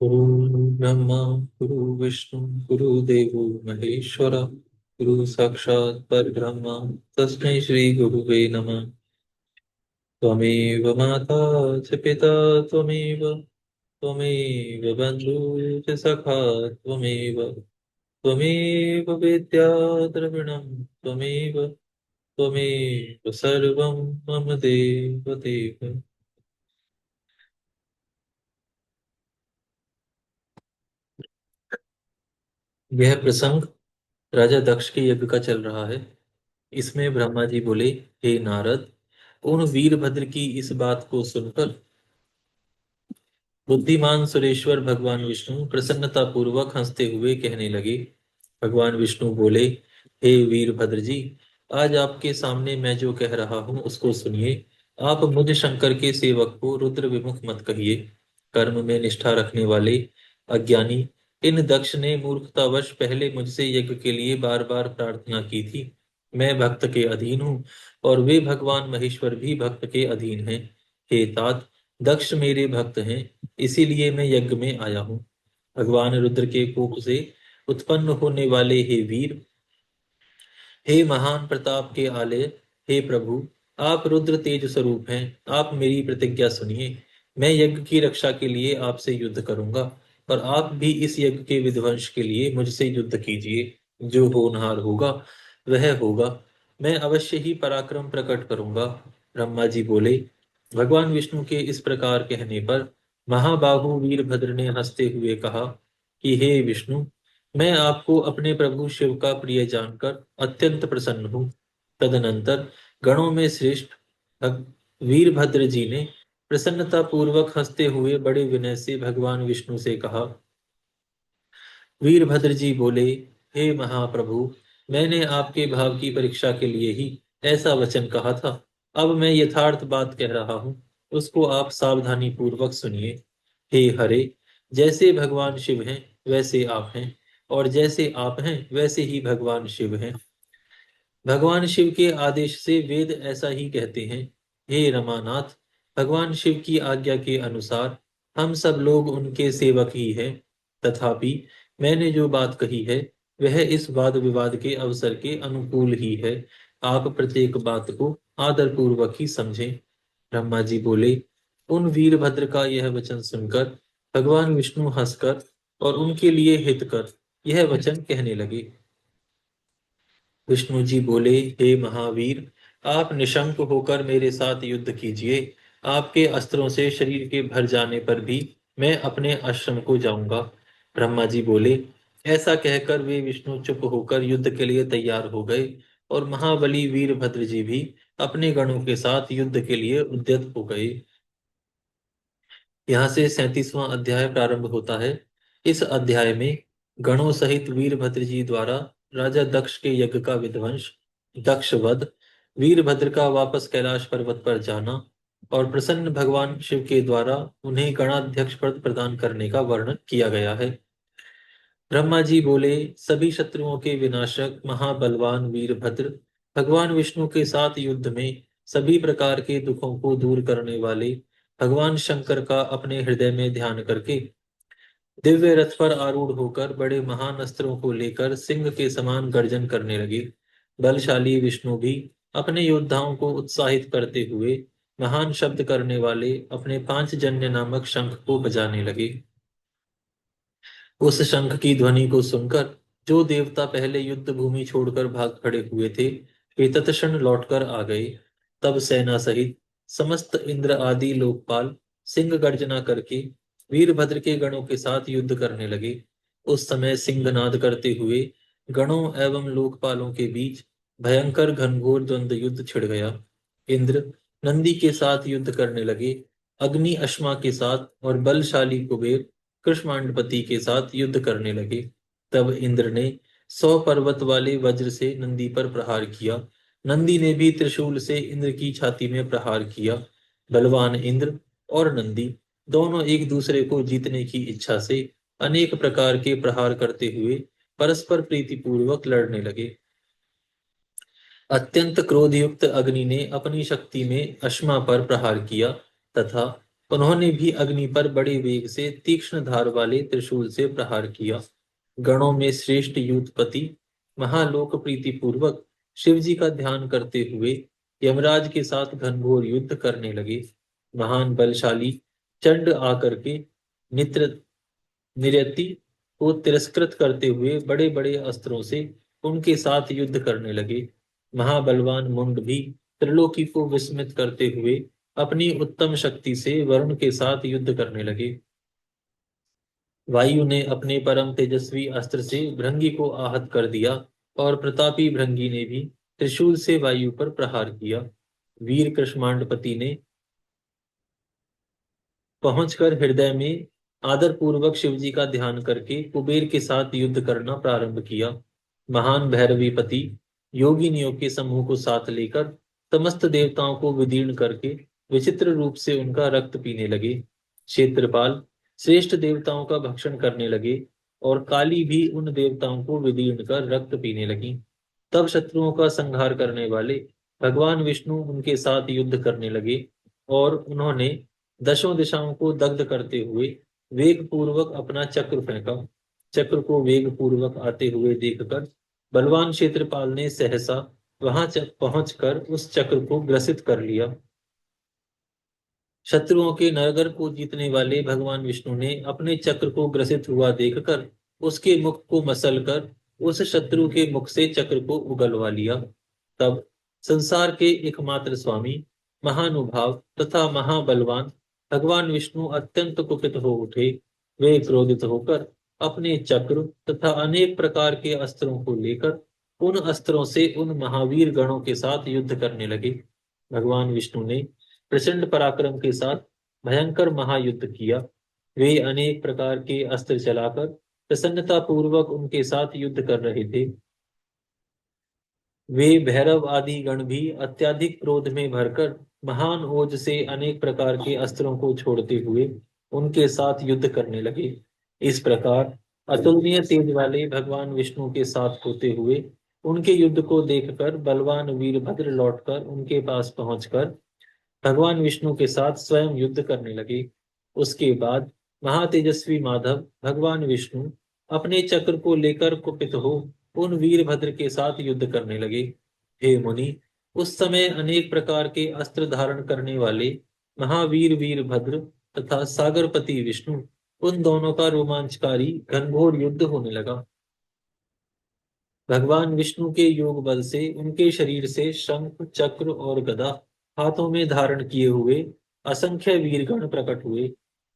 गुरु ब्रह्मा गुरु विष्णु गुरु देवो महेश्वर गुरु साक्षात् परब्रह्म तस्मै श्री गुरुवे नमः। त्वमेव माता च पिता त्वमेव त्वमेव बन्धुः च सखा त्वमेव त्वमेव विद्या द्रविणं त्वमेव त्वमेव सर्वं मम देव देव। यह प्रसंग राजा दक्ष के यज्ञ का चल रहा है। इसमें ब्रह्मा जी बोले, हे नारद, उन वीरभद्र की इस बात को सुनकर बुद्धिमान सुरेश्वर भगवान विष्णु प्रसन्नता पूर्वक हंसते हुए कहने लगे। भगवान विष्णु बोले, हे वीरभद्र जी, आज आपके सामने मैं जो कह रहा हूं उसको सुनिए। आप मुझ शंकर के सेवक को रुद्र विमुख मत कहिए। कर्म में निष्ठा रखने वाले अज्ञानी इन दक्ष ने मूर्खतावश पहले मुझसे यज्ञ के लिए बार बार प्रार्थना की थी। मैं भक्त के अधीन हूँ और वे भगवान महेश्वर भी भक्त के अधीन हैं। हे तात, दक्ष मेरे भक्त हैं, इसीलिए मैं यज्ञ में आया हूँ। भगवान रुद्र के कोप से उत्पन्न होने वाले हे वीर, हे महान प्रताप के आलय, हे प्रभु, आप रुद्र तेज स्वरूप हैं। आप मेरी प्रतिज्ञा सुनिए। मैं यज्ञ की रक्षा के लिए आपसे युद्ध करूंगा और आप भी इस यज्ञ के विध्वंस के लिए मुझसे युद्ध कीजिए। जो होनहार होगा वह होगा। मैं अवश्य ही पराक्रम प्रकट करूंगा। ब्रह्मा जी बोले। भगवान विष्णु के इस प्रकार कहने पर महाबाहु वीरभद्र ने हंसते हुए कहा कि हे विष्णु, मैं आपको अपने प्रभु शिव का प्रिय जानकर अत्यंत प्रसन्न हूँ। तदनंतर गणों में श्रेष्ठ वीरभद्र जी ने प्रसन्नता पूर्वक हंसते हुए बड़े विनय से भगवान विष्णु से कहा। वीरभद्र जी बोले, हे महाप्रभु, मैंने आपके भाव की परीक्षा के लिए ही ऐसा वचन कहा था। अब मैं यथार्थ बात कह रहा हूँ, उसको आप सावधानी पूर्वक सुनिए। हे हरे, जैसे भगवान शिव हैं वैसे आप हैं, और जैसे आप हैं वैसे ही भगवान शिव हैं। भगवान शिव के आदेश से वेद ऐसा ही कहते हैं। हे रमानाथ, भगवान शिव की आज्ञा के अनुसार हम सब लोग उनके सेवक ही हैं। तथापि मैंने जो बात कही है वह इस वाद विवाद के अवसर के अनुकूल ही है। आप प्रत्येक बात को आदर पूर्वक ही समझें। ब्रह्मा जी बोले। उन वीरभद्र का यह वचन सुनकर भगवान विष्णु हंसकर और उनके लिए हित कर यह वचन कहने लगे। विष्णु जी बोले, हे महावीर, आप निशंक होकर मेरे साथ युद्ध कीजिए। आपके अस्त्रों से शरीर के भर जाने पर भी मैं अपने आश्रम को जाऊंगा। ब्रह्मा जी बोले। ऐसा कहकर वे विष्णु चुप होकर युद्ध के लिए तैयार हो गए और महाबली वीरभद्र जी भी अपने गणों के साथ युद्ध के लिए उद्यत हो गए। यहाँ से 37वां अध्याय प्रारंभ होता है। इस अध्याय में गणों सहित वीरभद्र जी द्वारा राजा दक्ष के यज्ञ का विध्वंस, दक्ष वध, वीरभद्र का वापस कैलाश पर्वत पर जाना और प्रसन्न भगवान शिव के द्वारा उन्हें गणाध्यक्ष पद प्रदान करने का वर्णन किया गया है। ब्रह्मा जी बोले, सभी शत्रुओं के विनाशक महाबलवान वीरभद्र भगवान विष्णु के साथ युद्ध में सभी प्रकार के दुखों को दूर करने वाले भगवान शंकर का अपने हृदय में ध्यान करके दिव्य रथ पर आरूढ़ होकर बड़े महान अस्त्रों को लेकर सिंह के समान गर्जन करने लगे। बलशाली विष्णु भी अपने योद्धाओं को उत्साहित करते हुए महान शब्द करने वाले अपने पांच जन्य नामक शंख को बजाने लगे। उस शंख की ध्वनि को सुनकर जो देवता पहले युद्ध भूमि छोड़कर भाग खड़े हुए थे वे तत्क्षण लौटकर आ गए। तब सेना सहित समस्त इंद्र आदि लोकपाल सिंह गर्जना करके वीरभद्र के गणों के साथ युद्ध करने लगे। उस समय सिंहनाद करते हुए गणों एवं लोकपालों के बीच भयंकर घनघोर द्वंद्व युद्ध छिड़ गया। इंद्र नंदी के साथ युद्ध करने लगे, अग्नि अश्मा के साथ और बलशाली कुबेर कृष्मांडपति के साथ युद्ध करने लगे। तब इंद्र ने 100 पर्वत वाले वज्र से नंदी पर प्रहार किया। नंदी ने भी त्रिशूल से इंद्र की छाती में प्रहार किया। बलवान इंद्र और नंदी दोनों एक दूसरे को जीतने की इच्छा से अनेक प्रकार के प्रहार करते हुए परस्पर प्रीतिपूर्वक लड़ने लगे। अत्यंत क्रोधयुक्त अग्नि ने अपनी शक्ति में अश्मा पर प्रहार किया तथा उन्होंने भी अग्नि पर बड़े वेग से तीक्ष्ण धार वाले त्रिशूल से प्रहार किया। गणों में श्रेष्ठ युद्धपति महालोक प्रीति पूर्वक शिव जी का ध्यान करते हुए यमराज के साथ घनघोर युद्ध करने लगे। महान बलशाली चंड आकर के नित्र नियति को तिरस्कृत करते हुए बड़े बड़े अस्त्रों से उनके साथ युद्ध करने लगे। महाबलवान मुंड भी त्रिलोकी को विस्मित करते हुए अपनी उत्तम शक्ति से वरुण के साथ युद्ध करने लगे। वायु ने अपने परम तेजस्वी अस्त्र से भृंगी को आहत कर दिया और प्रतापी भृंगी ने भी त्रिशूल से वायु पर प्रहार किया। वीर कृष्मांडपति ने पहुंचकर हृदय में आदर पूर्वक शिवजी का ध्यान करके कुबेर के साथ युद्ध करना प्रारंभ किया। महान भैरवीपति योगिनियों के समूह को साथ लेकर समस्त देवताओं को विदीर्ण करके विचित्र रूप से उनका रक्त पीने लगे। क्षेत्रपाल श्रेष्ठ देवताओं का भक्षण करने लगे और काली भी उन देवताओं को विदीर्ण कर रक्त पीने लगी। तब शत्रुओं का संहार करने वाले भगवान विष्णु उनके साथ युद्ध करने लगे और उन्होंने दशों दिशाओं को दग्ध करते हुए वेग पूर्वक अपना चक्र फेंका। चक्र को वेग पूर्वक आते हुए देखकर बलवान क्षेत्रपाल ने सहसा वहां पहुंचकर उस चक्र को ग्रसित कर लिया। शत्रुओं के नरगर को जीतने वाले भगवान विष्णु ने अपने चक्र को ग्रसित हुआ देखकर उसके मुख को मसलकर उस शत्रु के मुख से चक्र को उगलवा लिया। तब संसार के एकमात्र स्वामी महानुभाव तथा महाबलवान भगवान विष्णु अत्यंत कुपित हो उठे। वे क्रोधित होकर अपने चक्र तथा अनेक प्रकार के अस्त्रों को लेकर उन अस्त्रों से उन महावीर गणों के साथ युद्ध करने लगे। भगवान विष्णु ने प्रचंड पराक्रम के साथ भयंकर महायुद्ध किया। वे अनेक प्रकार के अस्त्र चलाकर प्रसन्नता पूर्वक उनके साथ युद्ध कर रहे थे। वे भैरव आदि गण भी अत्यधिक क्रोध में भरकर महान ओज से अनेक प्रकार के अस्त्रों को छोड़ते हुए उनके साथ युद्ध करने लगे। इस प्रकार अतुलनीय तेज वाले भगवान विष्णु के साथ होते हुए उनके युद्ध को देखकर बलवान वीरभद्र लौटकर उनके पास पहुंचकर भगवान विष्णु के साथ स्वयं युद्ध करने लगे। उसके बाद महातेजस्वी माधव भगवान विष्णु अपने चक्र को लेकर कुपित हो उन वीरभद्र के साथ युद्ध करने लगे। हे मुनि, उस समय अनेक प्रकार के अस्त्र धारण करने वाले महावीर वीरभद्र तथा सागरपति विष्णु उन दोनों का रोमांचकारी घनघोर युद्ध होने लगा। भगवान विष्णु के योग बल से उनके शरीर से शंख चक्र और गदा हाथों में धारण किए हुए असंख्य वीरगण प्रकट हुए।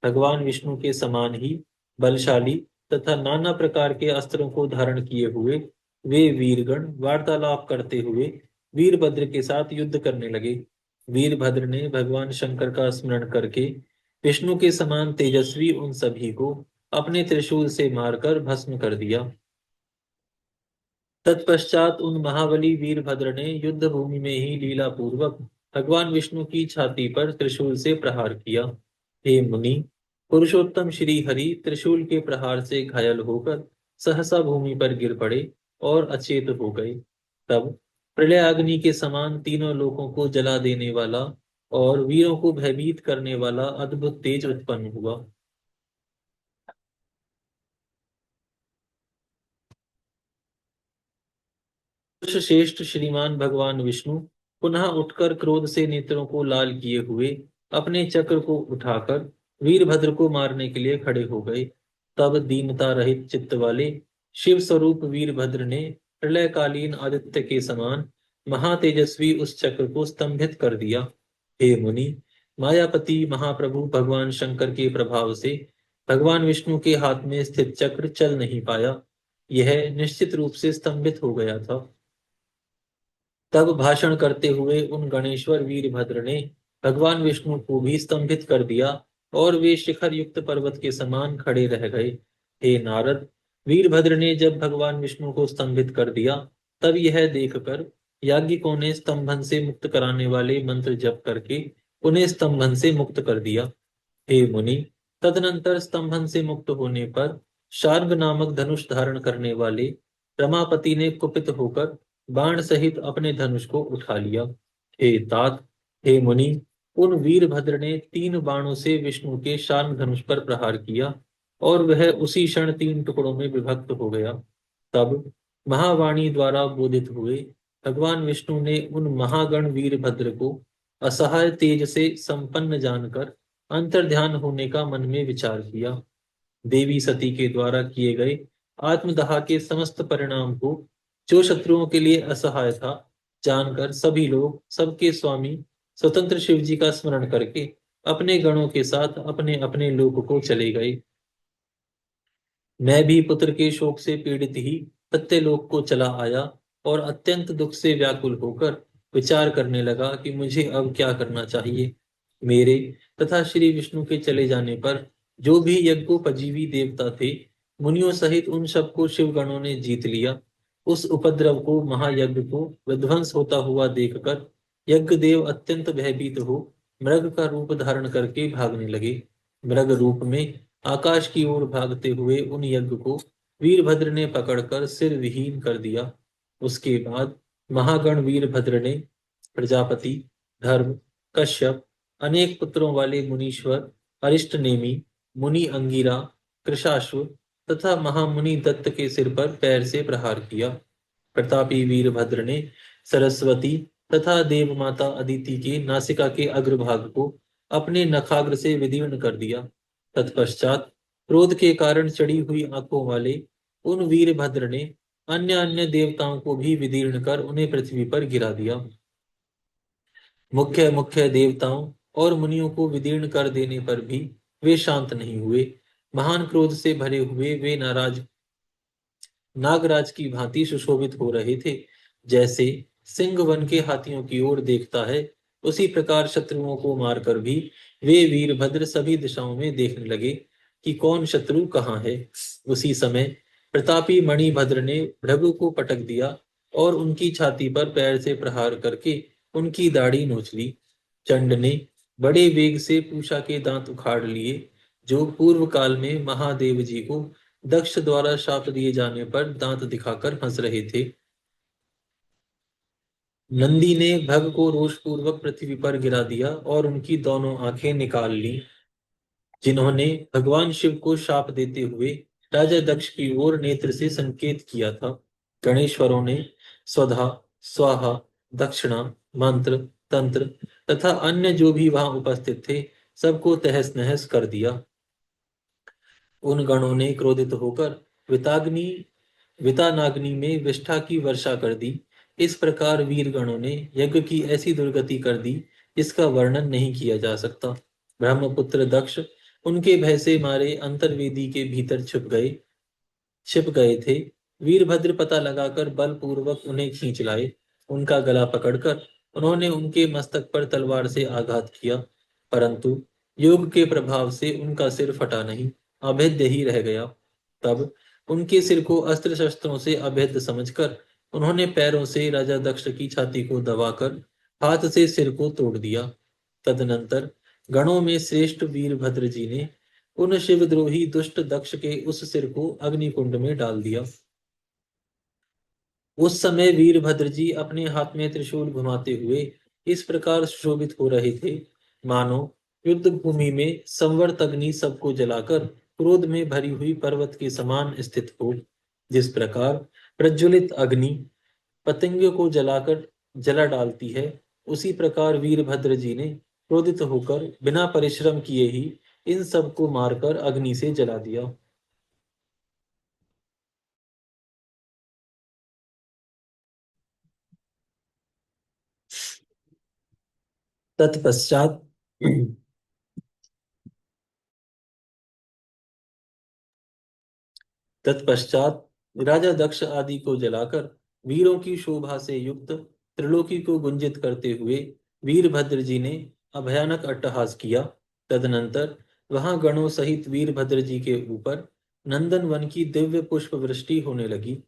भगवान विष्णु के समान ही बलशाली तथा नाना प्रकार के अस्त्रों को धारण किए हुए वे वीरगण वार्तालाप करते हुए वीरभद्र के साथ युद्ध करने लगे। वीरभद्र ने भगवान शंकर का स्मरण करके विष्णु के समान तेजस्वी उन सभी को अपने त्रिशूल से मारकर भस्म कर दिया। तत्पश्चात उन महाबली वीरभद्र ने युद्ध भूमि में ही लीला पूर्वक भगवान विष्णु की छाती पर त्रिशूल से प्रहार किया। हे मुनि, पुरुषोत्तम श्री हरि त्रिशूल के प्रहार से घायल होकर सहसा भूमि पर गिर पड़े और अचेत हो गए। तब प्रलयाग्नि के समान तीनों लोकों को जला देने वाला और वीरों को भयभीत करने वाला अद्भुत तेज उत्पन्न हुआ। श्रेष्ठ श्रीमान भगवान विष्णु पुनः उठकर क्रोध से नेत्रों को लाल किए हुए अपने चक्र को उठाकर वीरभद्र को मारने के लिए खड़े हो गए। तब दीनता रहित चित्त वाले शिव स्वरूप वीरभद्र ने प्रलयकालीन आदित्य के समान महातेजस्वी उस चक्र को स्तंभित कर दिया। हे मुनि, मायापति महाप्रभु भगवान शंकर के प्रभाव से भगवान विष्णु के हाथ में स्थित चक्र चल नहीं पाया। यह निश्चित रूप से स्तंभित हो गया था। तब भाषण करते हुए उन गणेश्वर वीरभद्र ने भगवान विष्णु को भी स्तंभित कर दिया और वे शिखर युक्त पर्वत के समान खड़े रह गए। हे नारद, वीरभद्र ने जब भगवान विष्णु को स्तंभित कर दिया तब यह देखकर याज्ञिकों ने स्तंभन से मुक्त कराने वाले मंत्र जप करके उन्हें स्तंभन से मुक्त कर दिया। हे मुनि, तदनंतर स्तंभन से मुक्त होने पर शार्ंग नामक धनुष धारण करने वाले रमापति ने कुपित होकर बाण सहित अपने धनुष को उठा लिया। हे तात, हे मुनि, उन वीरभद्र ने 3 बाणों से विष्णु के शान धनुष पर प्रहार किया और वह उसी क्षण 3 टुकड़ों में विभक्त हो गया। तब महावाणी द्वारा बोधित हुए भगवान विष्णु ने उन महागण वीरभद्र को असहाय तेज से संपन्न जानकर अंतर्ध्यान होने का मन में विचार किया। देवी सती के द्वारा किए गए आत्मदाह के समस्त परिणाम को, जो शत्रुओं के लिए असहाय था, जानकर सभी लोग, सबके स्वामी स्वतंत्र शिव जी का स्मरण करके अपने गणों के साथ अपने अपने लोक को चले गए। मैं भी पुत्र के शोक से पीड़ित ही सत्यलोक को चला आया और अत्यंत दुख से व्याकुल होकर विचार करने लगा कि मुझे अब क्या करना चाहिए। मेरे तथा श्री विष्णु के चले जाने पर जो भी यज्ञोपजीवी देवता थे, मुनियों सहित उन सबको शिवगणों ने जीत लिया। उस उपद्रव को, महायज्ञ को विध्वंस होता हुआ देखकर यज्ञदेव अत्यंत भयभीत हो मृग का रूप धारण करके भागने लगे। मृग रूप में आकाश की ओर भागते हुए उन यज्ञ को वीरभद्र ने पकड़कर सिर विहीन कर दिया। उसके बाद महागण वीरभद्र ने प्रजापति, धर्म, कश्यप, अनेक पुत्रों वाले मुनीश्वर, अरिष्टनेमि, मुनि अंगिरा, कृशाश्व तथा महामुनि दत्त के सिर पर पैर से प्रहार किया। प्रतापी वीरभद्र ने सरस्वती तथा देव माता अदिति के नासिका के अग्रभाग को अपने नखाग्र से विदीर्ण कर दिया। तत्पश्चात क्रोध के कारण चढ़ी हुई आंखों वाले उन वीरभद्र ने अन्य अन्य देवताओं को भी विदीर्ण कर उन्हें पृथ्वी पर गिरा दिया। मुख्य मुख्य देवताओं और मुनियों को विदीर्ण कर देने पर भी वे शांत नहीं हुए। महान क्रोध से भरे हुए वे नागराज की भांति सुशोभित हो रहे थे। जैसे सिंह वन के हाथियों की ओर देखता है, उसी प्रकार शत्रुओं को मारकर भी वे वीरभद्र सभी दिशाओं में देखने लगे कि कौन शत्रु कहाँ है। उसी समय प्रतापी मणिभद्र ने भृगु को पटक दिया और उनकी छाती पर पैर से प्रहार करके उनकी दाढ़ी नोच ली। चंड ने बड़े वेग से पूषा के दांत उखाड़ लिए, जो पूर्व काल में महादेव जी को दक्ष द्वारा शाप दिए जाने पर दांत दिखाकर हंस रहे थे। नंदी ने भग को रोषपूर्वक पृथ्वी पर गिरा दिया और उनकी दोनों आंखें निकाल ली। जिन्होंने भगवान शिव को शाप देते हुए राजा दक्ष की ओर नेत्र से संकेत किया था। गणेश्वरों ने स्वधा, स्वाहा, दक्षिणा, मंत्र, तंत्र तथा अन्य जो भी वहां उपस्थित थे, सबको तहस नहस कर दिया। उन गणों ने क्रोधित होकर विताग्नि वितानाग्नि में विष्ठा की वर्षा कर दी। इस प्रकार वीरगणों ने यज्ञ की ऐसी दुर्गति कर दी जिसका वर्णन नहीं किया जा सकता। ब्रह्मपुत्र दक्ष उनके भय से मारे अंतर्वेदी के भीतर छिप गए थे। वीरभद्र पता लगाकर बलपूर्वक उन्हें खींच लाए। उनका गला पकड़कर उन्होंने उनके मस्तक पर तलवार से आघात किया, परंतु योग के प्रभाव से उनका सिर फटा नहीं, अभेद्य ही रह गया। तब उनके सिर को अस्त्र शस्त्रों से अभेद्य समझकर उन्होंने पैरों से राजा दक्ष की छाती को दबाकर हाथ से सिर को तोड़ दिया। तदनंतर गणों में श्रेष्ठ वीरभद्र जी ने उन शिवद्रोही दुष्ट दक्ष के उस सिर को अग्निकुंड में डाल दिया। उस समय वीरभद्र जी अपने हाथ में त्रिशूल घुमाते हुए इस प्रकार सुशोभित हो रहे थे, मानो युद्ध भूमि में संवर्त अग्नि सबको जलाकर क्रोध में भरी हुई पर्वत के समान स्थित हो। जिस प्रकार प्रज्वलित अग्नि पतंग को जलाकर जला डालती है, उसी प्रकार वीरभद्र जी ने क्रोधित होकर बिना परिश्रम किए ही इन सबको मारकर अग्नि से जला दिया। तत्पश्चात तत्पश्चात राजा दक्ष आदि को जलाकर वीरों की शोभा से युक्त त्रिलोकी को गुंजित करते हुए वीरभद्र जी ने अभयानक अट्टहास किया। तदनंतर वहां गणों सहित वीरभद्र जी के ऊपर नंदन वन की दिव्य पुष्प वृष्टि होने लगी।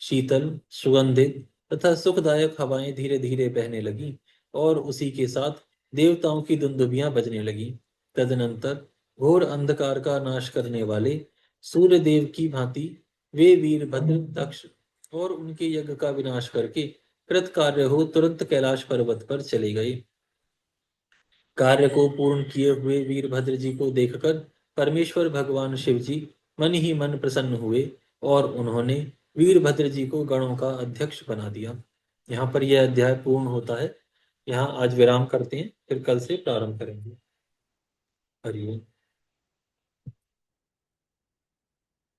शीतल, सुगंधित तथा सुखदायक हवाएं धीरे धीरे बहने लगी और उसी के साथ देवताओं की दुंदुभियां बजने लगी। तदनंतर घोर अंधकार का नाश करने वाले सूर्य देव की भांति वे वीरभद्र, दक्ष और उनके यज्ञ का विनाश करके कृत कार्य हो तुरंत कैलाश पर्वत पर चले गए। कार्य को पूर्ण किए हुए वीरभद्र जी को देखकर परमेश्वर भगवान शिव जी मन ही मन प्रसन्न हुए और उन्होंने वीरभद्र जी को गणों का अध्यक्ष बना दिया। यहाँ पर यह अध्याय पूर्ण होता है। यहाँ आज विराम करते हैं, फिर कल से प्रारंभ करेंगे। हरिओम।